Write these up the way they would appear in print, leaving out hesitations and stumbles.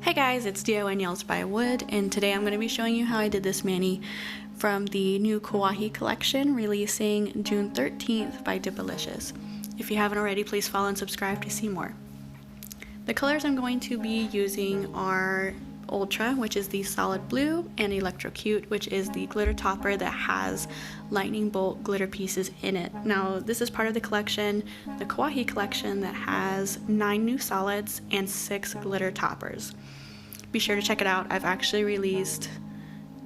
Hey guys, it's DIY Nails by Wood, and today I'm going to be showing you how I did this mani from the new Kawaii collection releasing June 13th by Dipalicious. If you haven't already, please follow and subscribe to see more. The colors I'm going to be using are Ultra, which is the solid blue, and Electro-cute, which is the glitter topper that has lightning bolt glitter pieces in it. Now, this is part of the collection, the Kawaii collection, that has 9 new solids and 6 glitter toppers. Be sure to check it out. I've actually released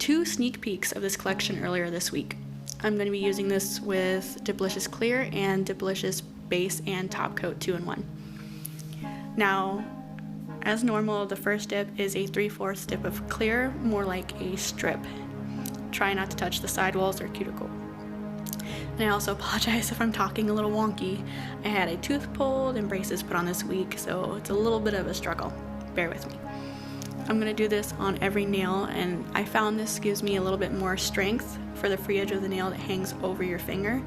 2 sneak peeks of this collection earlier this week. I'm going to be using this with Dipalicious Clear and Dipalicious Base and Top Coat 2-in-1. Now, as normal, the first dip is a 3/4 dip of clear, more like a strip. Try not to touch the sidewalls or cuticle. And I also apologize if I'm talking a little wonky. I had a tooth pulled and braces put on this week, so it's a little bit of a struggle. Bear with me. I'm going to do this on every nail, and I found this gives me a little bit more strength for the free edge of the nail that hangs over your finger,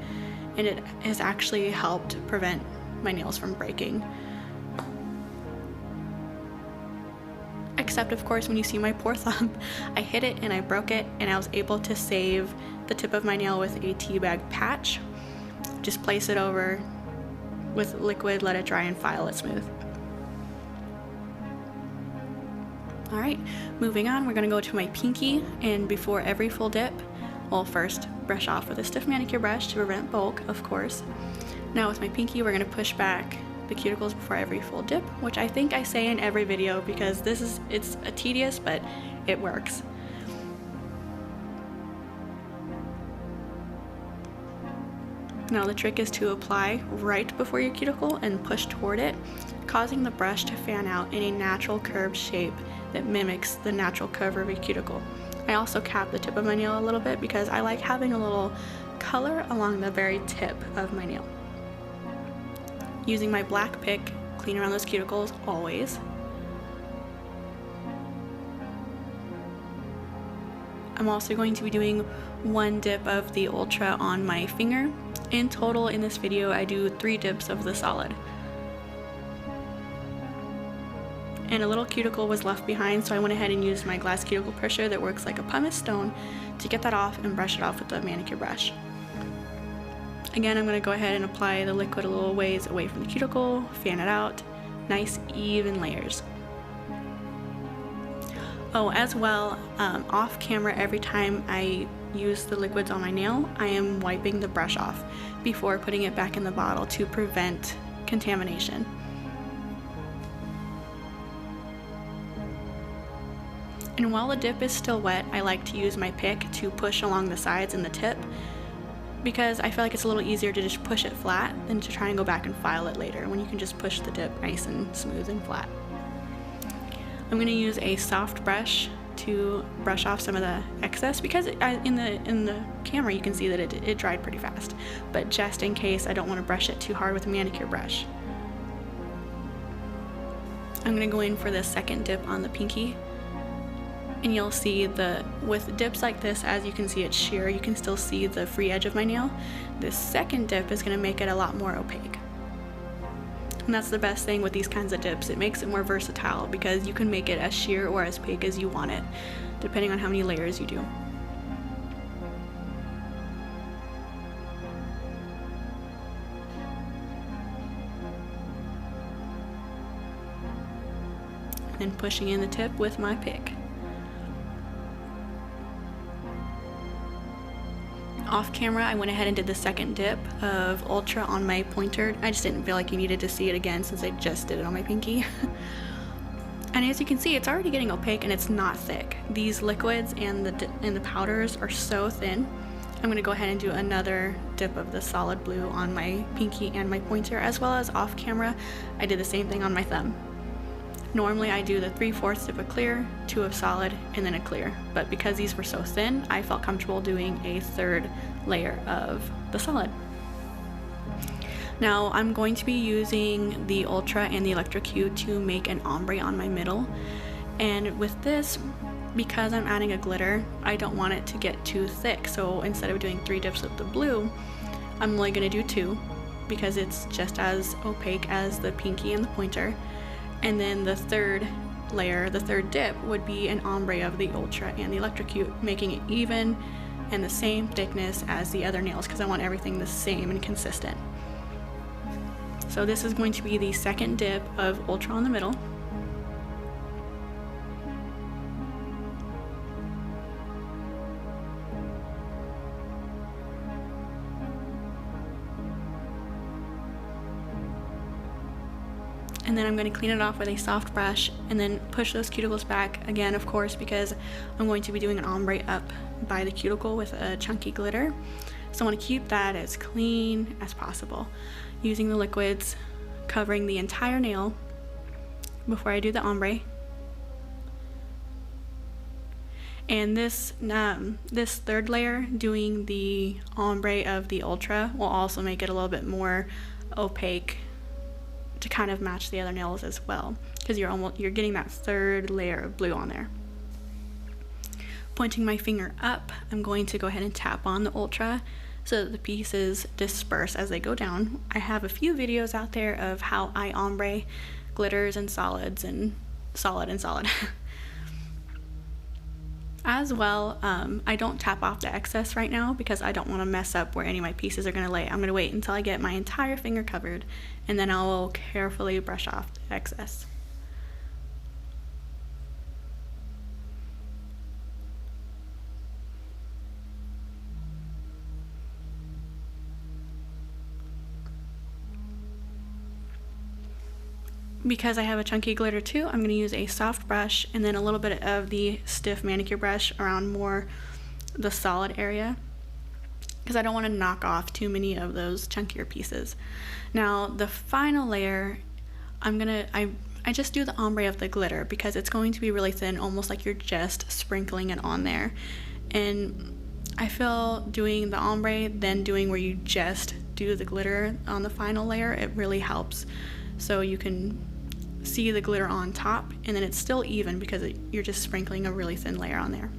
and it has actually helped prevent my nails from breaking. Except, of course, when you see my poor thumb, I hit it and I broke it, and I was able to save the tip of my nail with a tea bag patch. Just place it over with liquid, let it dry, and file it smooth. Alright, moving on, we're going to go to my pinky, and before every full dip, well, first brush off with a stiff manicure brush to prevent bulk, of course. Now with my pinky, we're going to push back the cuticles before every full dip, which I think I say in every video because it's a tedious, but it works. Now the trick is to apply right before your cuticle and push toward it, causing the brush to fan out in a natural curved shape that mimics the natural curve of your cuticle. I also cap the tip of my nail a little bit because I like having a little color along the very tip of my nail. Using my black pick, clean around those cuticles always. I'm also going to be doing 1 dip of the Ultra on my finger. In total, in this video, I do 3 dips of the solid. And a little cuticle was left behind, so I went ahead and used my glass cuticle pusher that works like a pumice stone to get that off and brush it off with the manicure brush. Again, I'm going to go ahead and apply the liquid a little ways away from the cuticle, fan it out, nice even layers. Oh, as well, off camera, every time I use the liquids on my nail, I am wiping the brush off before putting it back in the bottle to prevent contamination. And while the dip is still wet, I like to use my pick to push along the sides and the tip, because I feel like it's a little easier to just push it flat than to try and go back and file it later when you can just push the dip nice and smooth and flat. I'm going to use a soft brush to brush off some of the excess because in the camera you can see that it dried pretty fast, but just in case, I don't want to brush it too hard with a manicure brush. I'm going to go in for the second dip on the pinky. And you'll see with dips like this, as you can see it's sheer, you can still see the free edge of my nail. This second dip is going to make it a lot more opaque. And that's the best thing with these kinds of dips. It makes it more versatile because you can make it as sheer or as opaque as you want it, depending on how many layers you do. And pushing in the tip with my pick. Off camera, I went ahead and did the second dip of Ultra on my pointer. I just didn't feel like you needed to see it again since I just did it on my pinky. And as you can see, it's already getting opaque and it's not thick. These liquids and the powders are so thin. I'm going to go ahead and do another dip of the solid blue on my pinky and my pointer, as well as off camera, I did the same thing on my thumb. Normally I do the 3/4 dip of clear, 2 of solid, and then a clear. But because these were so thin, I felt comfortable doing a 3rd layer of the solid. Now I'm going to be using the Ultra and the Electro-cute to make an ombre on my middle. And with this, because I'm adding a glitter, I don't want it to get too thick. So instead of doing 3 dips of the blue, I'm only going to do 2 because it's just as opaque as the pinky and the pointer. And then the third layer, the third dip, would be an ombre of the Ultra and the Electro-cute, making it even and the same thickness as the other nails because I want everything the same and consistent. So this is going to be the second dip of Ultra on the middle. And then I'm going to clean it off with a soft brush and then push those cuticles back again, of course, because I'm going to be doing an ombre up by the cuticle with a chunky glitter. So I want to keep that as clean as possible, using the liquids, covering the entire nail before I do the ombre. And this third layer, doing the ombre of the Ultra, will also make it a little bit more opaque to kind of match the other nails as well, because you're getting that third layer of blue on there. Pointing my finger up, I'm going to go ahead and tap on the Ultra so that the pieces disperse as they go down. I have a few videos out there of how I ombre glitters and solids and solid and solid. As well, I don't tap off the excess right now because I don't want to mess up where any of my pieces are going to lay. I'm going to wait until I get my entire finger covered, and then I will carefully brush off the excess. Because I have a chunky glitter too, I'm going to use a soft brush and then a little bit of the stiff manicure brush around more the solid area, because I don't want to knock off too many of those chunkier pieces. Now the final layer, I just do the ombre of the glitter because it's going to be really thin, almost like you're just sprinkling it on there. And I feel doing the ombre, then doing where you just do the glitter on the final layer, it really helps. So you can see the glitter on top, and then it's still even because you're just sprinkling a really thin layer on there.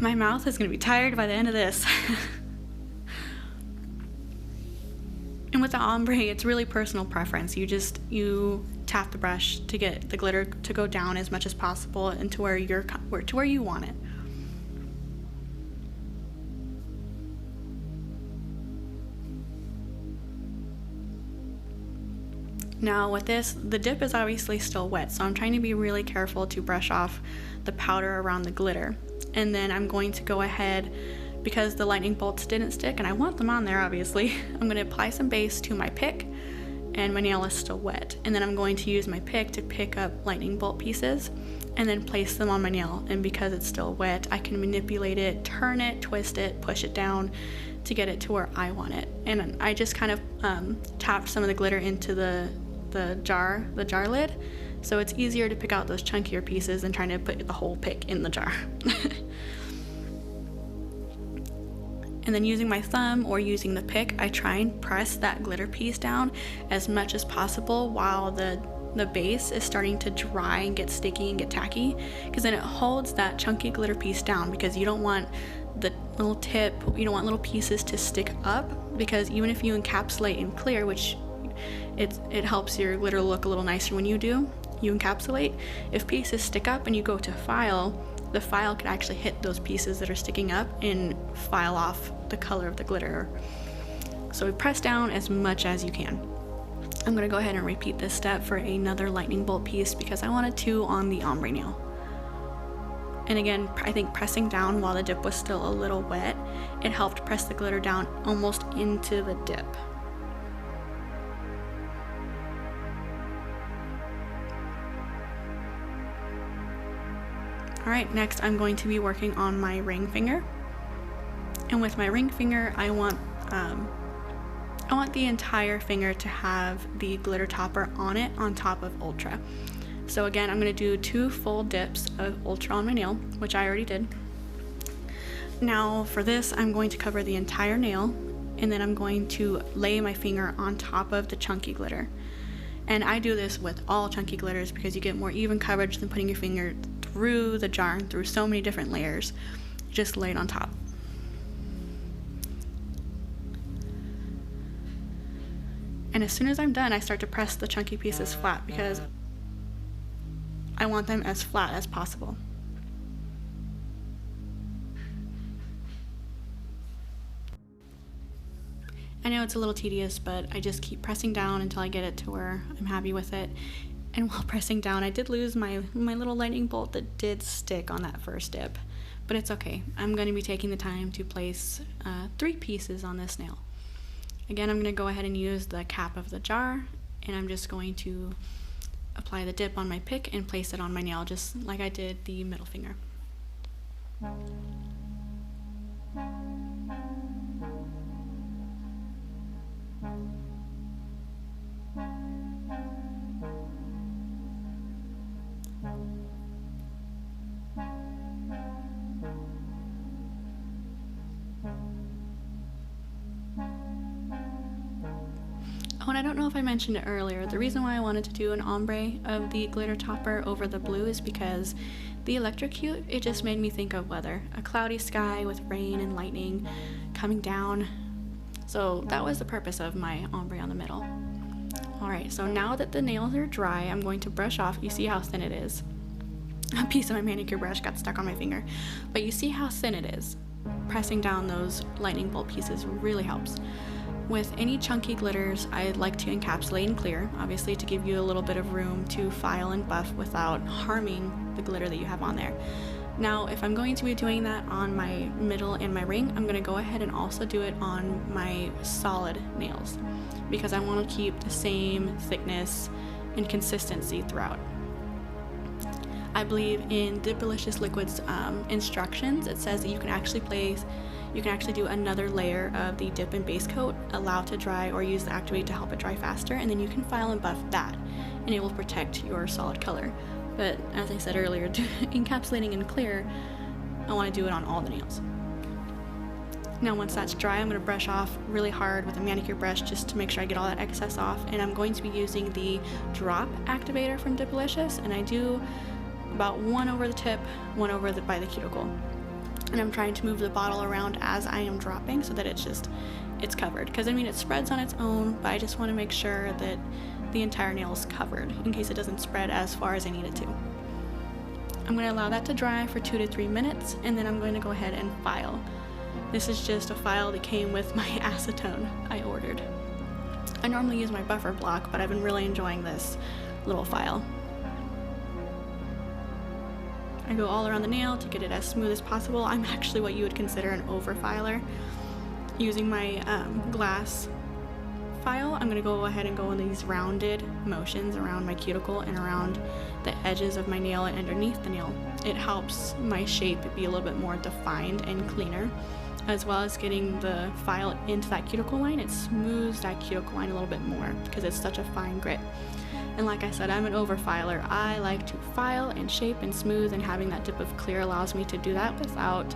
My mouth is going to be tired by the end of this. And with the ombre, it's really personal preference. You tap the brush to get the glitter to go down as much as possible and to where you want it. Now with this, the dip is obviously still wet, so I'm trying to be really careful to brush off the powder around the glitter. And then I'm going to go ahead, because the lightning bolts didn't stick and I want them on there obviously, I'm going to apply some base to my pick, and my nail is still wet. And then I'm going to use my pick to pick up lightning bolt pieces and then place them on my nail. And because it's still wet, I can manipulate it, turn it, twist it, push it down to get it to where I want it. And I just kind of tapped some of the glitter into the jar lid, so it's easier to pick out those chunkier pieces than trying to put the whole pick in the jar. And then using my thumb or using the pick, I try and press that glitter piece down as much as possible while the base is starting to dry and get sticky and get tacky, because then it holds that chunky glitter piece down, because you don't want the little tip, you don't want little pieces to stick up, because even if you encapsulate in clear, which it helps your glitter look a little nicer when you encapsulate, if pieces stick up and you go to file, the file could actually hit those pieces that are sticking up and file off the color of the glitter. So we press down as much as you can. I'm going to go ahead and repeat this step for another lightning bolt piece because I wanted two on the ombre nail. And again, I think pressing down while the dip was still a little wet, it helped press the glitter down almost into the dip. Alright, next I'm going to be working on my ring finger. And with my ring finger, I want the entire finger to have the glitter topper on it on top of Ultra. So again, I'm going to do 2 full dips of Ultra on my nail, which I already did. Now for this, I'm going to cover the entire nail, and then I'm going to lay my finger on top of the chunky glitter. And I do this with all chunky glitters because you get more even coverage than putting your finger through the jar and through so many different layers. Just lay it on top. And as soon as I'm done, I start to press the chunky pieces flat because I want them as flat as possible. I know it's a little tedious, but I just keep pressing down until I get it to where I'm happy with it. And while pressing down, I did lose my little lightning bolt that did stick on that first dip, but it's okay. I'm going to be taking the time to place 3 pieces on this nail. Again, I'm going to go ahead and use the cap of the jar, and I'm just going to apply the dip on my pick and place it on my nail, just like I did the middle finger. Oh, and I don't know if I mentioned it earlier, the reason why I wanted to do an ombre of the glitter topper over the blue is because the Electro-cute, it just made me think of weather. A cloudy sky with rain and lightning coming down. So that was the purpose of my ombre on the middle. Alright, so now that the nails are dry, I'm going to brush off. You see how thin it is. A piece of my manicure brush got stuck on my finger. But you see how thin it is. Pressing down those lightning bolt pieces really helps. With any chunky glitters, I like to encapsulate and clear, obviously to give you a little bit of room to file and buff without harming the glitter that you have on there. Now, if I'm going to be doing that on my middle and my ring, I'm going to go ahead and also do it on my solid nails because I want to keep the same thickness and consistency throughout. I believe in Dipalicious Liquid's instructions, it says that you can actually do another layer of the dip and base coat, allow to dry, or use the activate to help it dry faster, and then you can file and buff that, and it will protect your solid color. But as I said earlier, encapsulating and clear, I want to do it on all the nails. Now once that's dry, I'm going to brush off really hard with a manicure brush just to make sure I get all that excess off, and I'm going to be using the drop activator from Dipalicious, and I do about 1 over the tip, 1 over by the cuticle. And I'm trying to move the bottle around as I am dropping so that it's covered. Because I mean, it spreads on its own, but I just want to make sure that the entire nail is covered in case it doesn't spread as far as I need it to. I'm going to allow that to dry for 2 to 3 minutes, and then I'm going to go ahead and file. This is just a file that came with my acetone I ordered. I normally use my buffer block, but I've been really enjoying this little file. I go all around the nail to get it as smooth as possible. I'm actually what you would consider an over-filer. Using my glass file, I'm going to go ahead and go in these rounded motions around my cuticle and around the edges of my nail and underneath the nail. It helps my shape be a little bit more defined and cleaner, as well as getting the file into that cuticle line. It smooths that cuticle line a little bit more because it's such a fine grit. And like I said, I'm an over-filer. I like to file and shape and smooth, and having that dip of clear allows me to do that without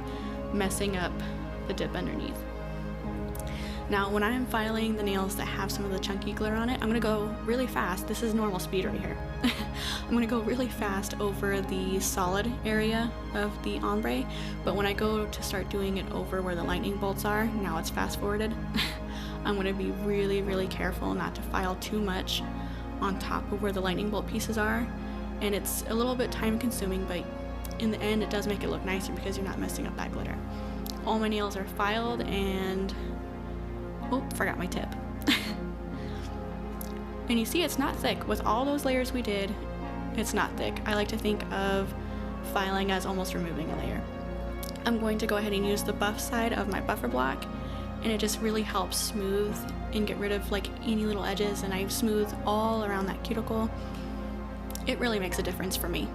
messing up the dip underneath. Now, when I'm filing the nails that have some of the chunky glitter on it, I'm going to go really fast. This is normal speed right here. I'm going to go really fast over the solid area of the ombre, but when I go to start doing it over where the lightning bolts are, now it's fast-forwarded, I'm going to be really, really careful not to file too much on top of where the lightning bolt pieces are, and it's a little bit time consuming, but in the end it does make it look nicer because you're not messing up that glitter. All my nails are filed, and oh, forgot my tip. And you see it's not thick. With all those layers we did, it's not thick. I like to think of filing as almost removing a layer. I'm going to go ahead and use the buff side of my buffer block, and it just really helps smooth and get rid of like any little edges, and I smooth all around that cuticle. It really makes a difference for me.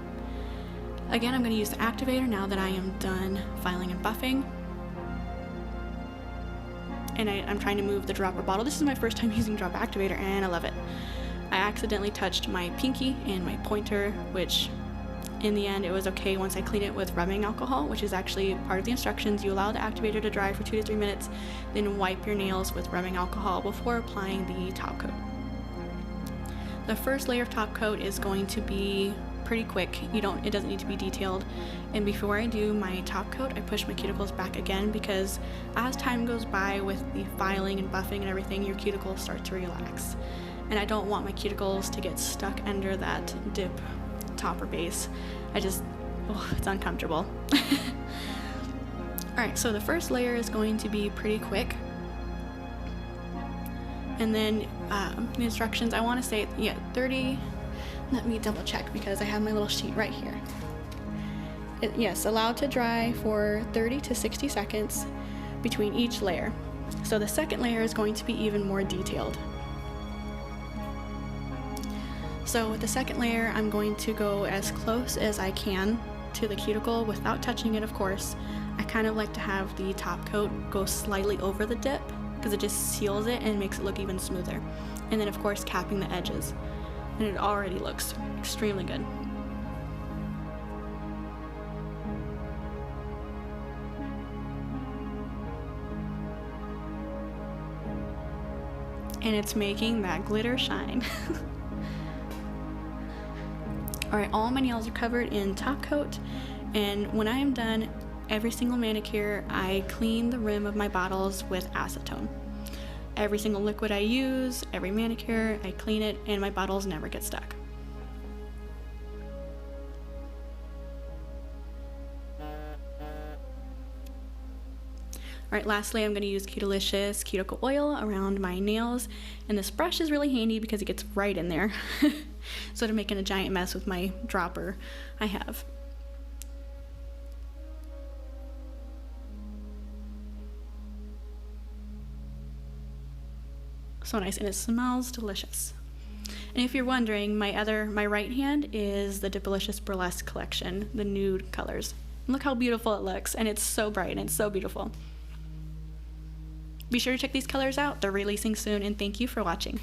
Again, I'm going to use the activator now that I am done filing and buffing. And I'm trying to move the dropper bottle. This is my first time using drop activator, and I love it. I accidentally touched my pinky and my pointer, which in the end it was okay once I cleaned it with rubbing alcohol, which is actually part of the instructions. You allow the activator to dry for 2 to 3 minutes, then wipe your nails with rubbing alcohol before applying the top coat. The first layer of top coat is going to be pretty quick. It doesn't need to be detailed. And before I do my top coat, I push my cuticles back again, because as time goes by with the filing and buffing and everything, your cuticles start to relax. And I don't want my cuticles to get stuck under that dip top or base. It's uncomfortable. Alright, so the first layer is going to be pretty quick. And then the instructions, I want to say, 30, let me double check because I have my little sheet right here. Yes, allowed to dry for 30 to 60 seconds between each layer. So the second layer is going to be even more detailed. So with the second layer, I'm going to go as close as I can to the cuticle without touching it, of course. I kind of like to have the top coat go slightly over the dip, because it just seals it and makes it look even smoother. And then of course capping the edges. And it already looks extremely good. And it's making that glitter shine. Alright, all my nails are covered in top coat, and when I am done every single manicure, I clean the rim of my bottles with acetone. Every single liquid I use, every manicure, I clean it, and my bottles never get stuck. Alright, lastly, I'm going to use Dipalicious cuticle oil around my nails, and this brush is really handy because it gets right in there, instead of making a giant mess with my dropper I have. So nice, and it smells delicious. And if you're wondering, my right hand is the Dipalicious Burlesque collection, the nude colors. Look how beautiful it looks, and it's so bright and it's so beautiful. Be sure to check these colors out. They're releasing soon, and thank you for watching.